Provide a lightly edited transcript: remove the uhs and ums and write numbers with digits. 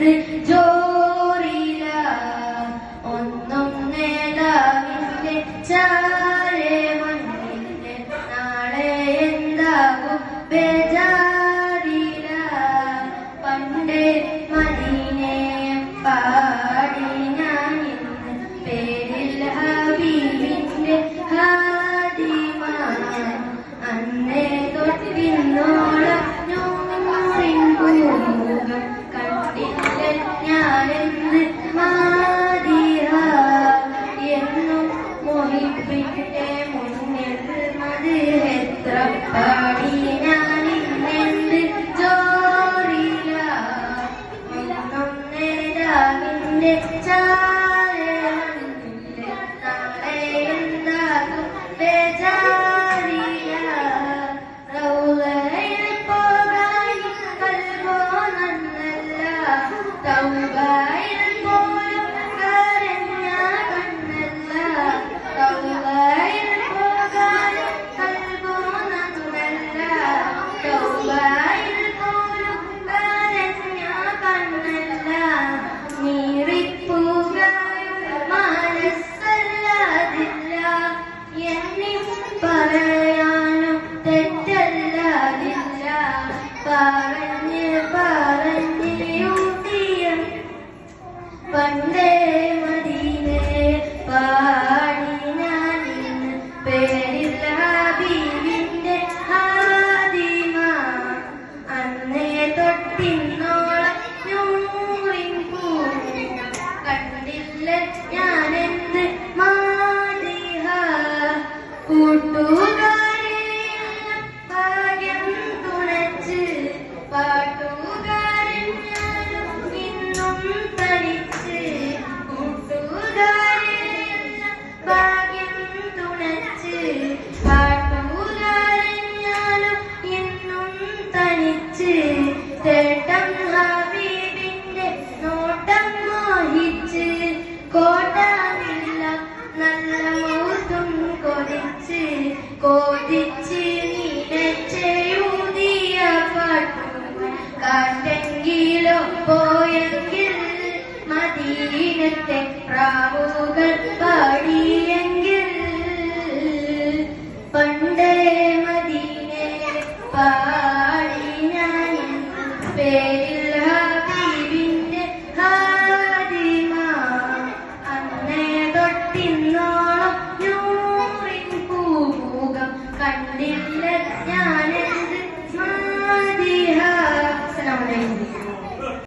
എന്ത് ജോറില ഒന്നും നേതാവിന്റെ ചാരെ മണ്ണിന്റെ നാളെ എന്താകും ബേജാറില പണ്ടേ മദീനയെ പാടി ഞാൻ ഇന്ന് പേരിൽ ഹബീബിന്റെ ഹാദിമ അന്നേ തൊട്ടിന്നോളം നൂറിൻ പൂമുഖം കണ്ടില്ല ഞാനെന്ന് മാതിഹ എന്നും മൊഹിബിന്റെ മുന്നിൽ മത് എത്ര പാടി ഞാൻ ഇന്നെന്ത് ജോറില ഒന്നും നേതാവിന്റെ ചാരെ നാളെ എന്താകും ബേജാറില റൗളയിൽ പോകാൻ കൽബോ നന്നല്ല തൗബയിൽ പോലും കരഞ്ഞ കണ്ണല്ല തൗബയിൽ പോകാൻ കൽബോ നന്നല്ല തൗബയിൽ പോലും കരഞ്ഞ കണ്ണല്ല നീറിപ്പൂകായും മനസ്സല്ലാതില്ല എന്നും പറയാനും തെറ്റല്ലാതില്ല പറഞ്ഞ് യൂട്ടിയ പണ്ടേ മദീനെ പാടി ഞാൻ ഇന്ന് പേരിൽ ഹബീബിന്റെ ഹാദിമ അന്നേ തൊട്ടിന്നോളം നൂറിൻ പൂമുഖം കണ്ടില്ല ഞാനെന്ത് മാതിഹ കൂട്ടുകാരെ ഭാഗ്യം തുണച്ച് പാട്ടുകാരൻ ഞാനും ഇന്നും തനിച്ച് കൂട്ടുകാരെ ഭാഗ്യം തുണച്ച് പാട്ടുകാരൻ ഞാനും ഇന്നും തനിച്ച് തേട്ടം ഹബീബിന്റെ നോട്ടം മോഹിച്ച് കോട്ടാനില്ല നല്ല മൂത്തും കൊതിച്ച് കൊതിച്ച് നീനച്ചെഴുതിയ പാട്ടുകൾ കാട്ടെങ്കിലോ പോയെങ്കിൽ മദീനത്തെ പ്രാവുകൾ പാടിയെങ്കിൽ